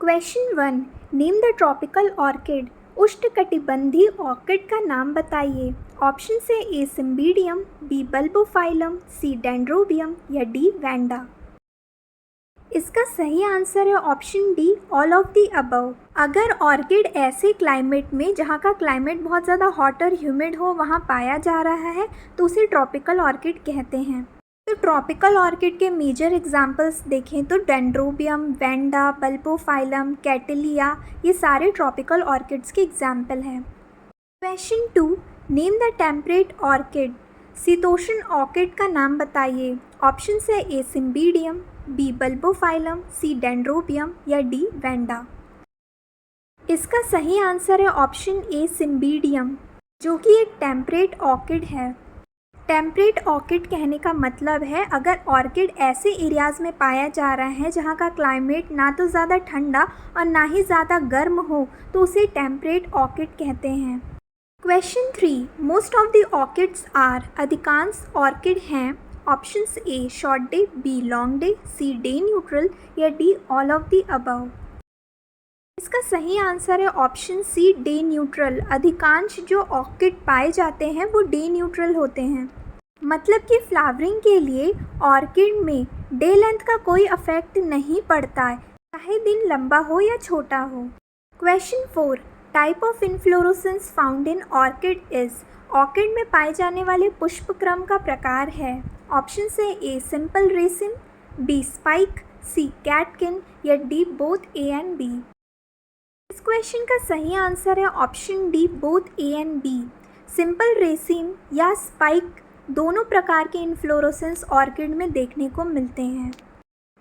Question 1। Name the tropical orchid. उष्णकटिबंधीय orchid का नाम बताइए। ऑप्शन से ए सिम्बीडियम, बी बल्बोफाइलम, सी डेंड्रोबियम या डी वैंडा। इसका सही आंसर है option D all of the above. अगर ऑर्किड ऐसे क्लाइमेट में जहाँ का क्लाइमेट बहुत ज़्यादा हॉट और ह्यूमिड हो वहाँ पाया जा रहा है तो उसे ट्रॉपिकल ऑर्किड कहते हैं। तो ट्रॉपिकल ऑर्किड के मेजर एग्जांपल्स देखें तो डेंड्रोबियम, वैंडा, बल्बोफाइलम, कैटिलिया ये सारे ट्रॉपिकल ऑर्किड्स के एग्जाम्पल हैं। Question 2। Name the temperate orchid. शीतोष्ण ऑर्किड का नाम बताइए। ऑप्शन से ए सिम्बीडियम, बी बल्बोफाइलम, सी डेंड्रोबियम या डी वैंडा। इसका सही आंसर है ऑप्शन ए सिम्बीडियम, जो कि एक टेम्परेट ऑर्किड है। टेम्परेट ऑर्किड कहने का मतलब है अगर ऑर्किड ऐसे एरियाज़ में पाया जा रहा है जहाँ का क्लाइमेट ना तो ज़्यादा ठंडा और ना ही ज़्यादा गर्म हो तो उसे टेम्परेट ऑर्किड कहते हैं। Question 3। Most of the orchids are. अधिकांश ऑर्किड हैं। Options A short day, B long day, C day neutral या D all of the above. इसका सही आंसर है ऑप्शन सी डे न्यूट्रल। अधिकांश जो ऑर्किड पाए जाते हैं वो डे न्यूट्रल होते हैं, मतलब कि फ्लावरिंग के लिए ऑर्किड में डे लेंथ का कोई अफेक्ट नहीं पड़ता है, चाहे दिन लंबा हो या छोटा हो। Question 4। Type of inflorescence found in orchid is. Orchid में पाए जाने वाले पुष्प क्रम का प्रकार है। ऑप्शन से A simple raceme, B spike, C catkin या D both A and B. इस क्वेश्चन का सही आंसर है option D both A and B. Simple raceme या स्पाइक दोनों प्रकार के इन्फ्लोरेसेंस ऑर्किड में देखने को मिलते हैं।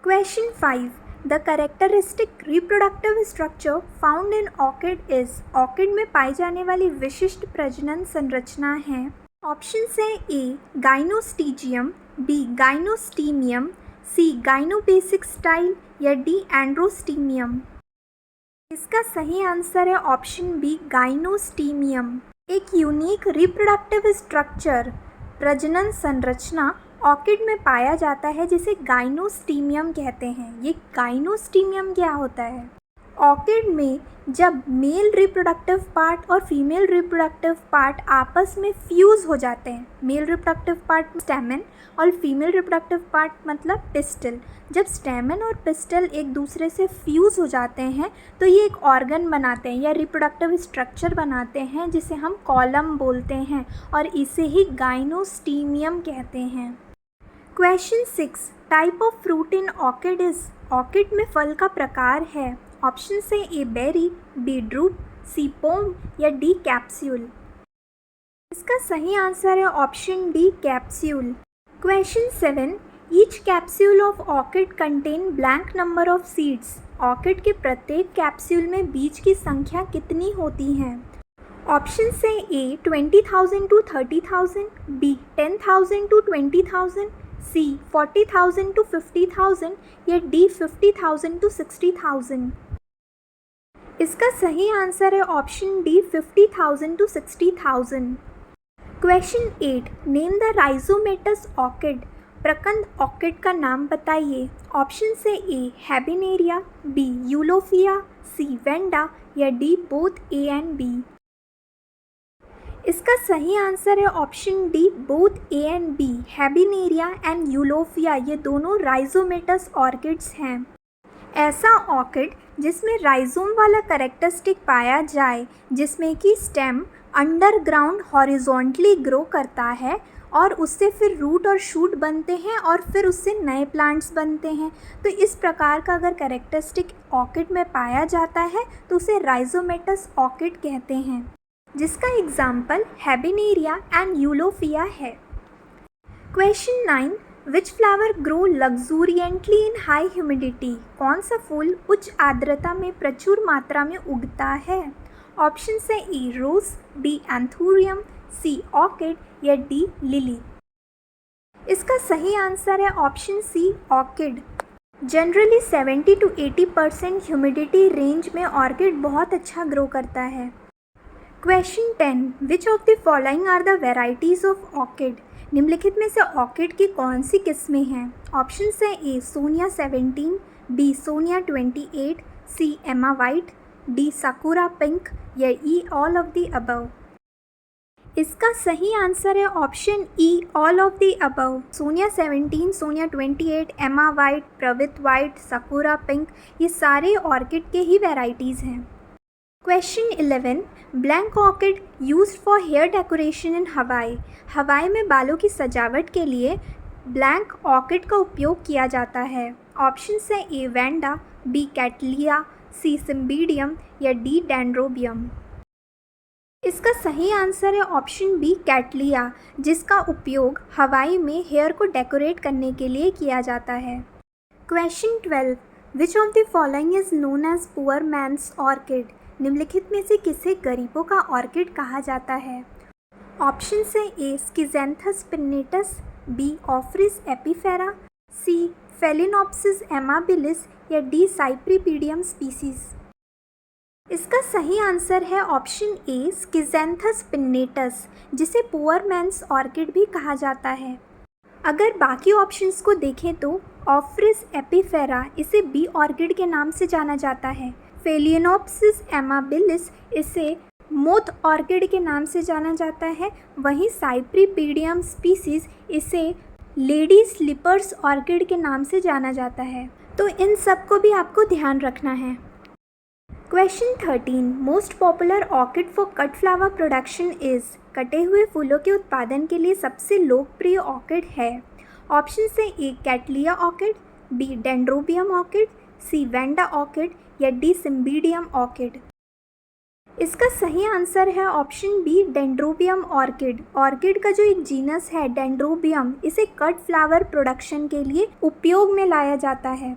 Question 5। The characteristic reproductive structure found in orchid is. Orchid में पाई जाने वाली विशिष्ट प्रजनन संरचना है। ऑप्शन से ए गाइनोस्टीजियम, बी गाइनोस्टीमियम, सी गाइनोबेसिक स्टाइल या डी एंड्रोस्टीमियम। इसका सही आंसर है ऑप्शन बी गाइनोस्टीमियम। एक यूनिक रिप्रोडक्टिव स्ट्रक्चर प्रजनन संरचना ऑर्किड में पाया जाता है जिसे गाइनोस्टीमियम कहते हैं। ये गाइनोस्टीमियम क्या होता है? ऑर्किड में जब मेल रिप्रोडक्टिव पार्ट और फीमेल रिप्रोडक्टिव पार्ट आपस में फ्यूज़ हो जाते हैं, मेल रिप्रोडक्टिव पार्ट स्टेमन और फीमेल रिप्रोडक्टिव पार्ट मतलब पिस्टल, जब स्टेमन और पिस्टल एक दूसरे से फ्यूज़ हो जाते हैं तो ये एक ऑर्गन बनाते हैं या रिप्रोडक्टिव स्ट्रक्चर बनाते हैं जिसे हम कॉलम बोलते हैं और इसे ही गाइनोस्टीमियम कहते हैं। Question 6। Type of fruit in orchid is. Orchid में फल का प्रकार है। ऑप्शन से ए बेरी, बी ड्रूप, सी पोम या डी कैप्सूल। इसका सही आंसर है option D capsule. Question 7। Each capsule of orchid contain blank number of seeds. Orchid के प्रत्येक कैप्सूल में बीज की संख्या कितनी होती है? ऑप्शन से A 20,000 to 30,000, B 10,000 to 20,000, C 40,000 to 50,000 या डी 50,000 to 60,000। इसका सही आंसर है option D 50,000 to 60,000। Question 8। Name the rhizomatous orchid. प्रकंद ऑर्किड का नाम बताइए। ऑप्शन से A Habenaria, B Eulophia, C Vanda या D both A and B. इसका सही आंसर है option D both A and B. Habenaria and Eulophia ये दोनों राइजोमेटस ऑर्किड्स हैं। ऐसा ऑर्किड जिसमें राइजोम वाला कैरेक्टरिस्टिक पाया जाए, जिसमें कि स्टेम अंडरग्राउंड हॉरिजॉन्टली ग्रो करता है और उससे फिर रूट और शूट बनते हैं और फिर उससे नए प्लांट्स बनते हैं। तो इस प्रकार का अगर कैरेक्टरिस्टिक ऑर्किड में पाया जाता है तो उसे राइजोमेटस ऑर्किड कहते हैं, जिसका एग्जाम्पल हैबिनेरिया एंड यूलोफिया है। Question 9। Which flower grow luxuriantly in high humidity. कौन सा फूल उच्च आर्द्रता में प्रचुर मात्रा में उगता है? ऑप्शन से A rose, B anthurium, C orchid या डी लिली। इसका सही आंसर है option C orchid. Generally 70 to 80% humidity range में ऑर्किड बहुत अच्छा ग्रो करता है। Question 10। Which of the following are the varieties of orchid. निम्नलिखित में से ऑर्किड की कौन सी किस्में हैं? ऑप्शन से A Sonia 17, B Sonia 28, C Emma white, D Sakura pink या E all of the above. इसका सही आंसर है option E all of the above. Sonia 17, Sonia 28, Emma white, Pravit white, Sakura pink ये सारे orchid के ही varieties हैं। Question 11, blank orchid used for hair decoration in Hawaii. Hawaii में बालों की सजावट के लिए ब्लैंक ऑर्किड का उपयोग किया जाता है। ऑप्शन है ए वैंडा, बी कैटलिया, सी सिम्बीडियम या डी डेंड्रोबियम। इसका सही आंसर है ऑप्शन बी कैटलिया, जिसका उपयोग हवाई में हेयर को डेकोरेट करने के लिए किया जाता है। Question 12, which of the following is known as poor man's orchid. निम्नलिखित में से किसे गरीबों का ऑर्किड कहा जाता है। ऑप्शन है ए स्किजेंथस पिन्नेटस, बी ऑफ्रिस एपिफेरा, सी फेलिनोप्सिस एमाबिलिस या डी साइप्रिपीडियम स्पीसीज। इसका सही आंसर है ऑप्शन ए स्किजेंथस पिन्नेटस, जिसे पुअर मैन्स ऑर्किड भी कहा जाता है। अगर बाकी ऑप्शंस को देखें तो ऑफ्रिस एपिफेरा इसे बी ऑर्किड के नाम से जाना जाता है, फेलिनोप्सिस एमाबिलिस इसे मोथ ऑर्किड के नाम से जाना जाता है, वहीं साइप्रिपीडियम स्पीसीज इसे लेडी स्लीपर्स ऑर्किड के नाम से जाना जाता है। तो इन सब को भी आपको ध्यान रखना है। Question 13, most popular orchid for cut flower production is. कटे हुए फूलों के उत्पादन के लिए सबसे लोकप्रिय ऑर्किड है। ऑप्शन है A Cattleya orchid, B Dendrobium orchid, C Vanda orchid या डी सिम्बीडियम ऑर्किड। इसका सही आंसर है option B Dendrobium orchid. Orchid का जो एक जीनस है डेंड्रोबियम, इसे कट फ्लावर प्रोडक्शन के लिए उपयोग में लाया जाता है।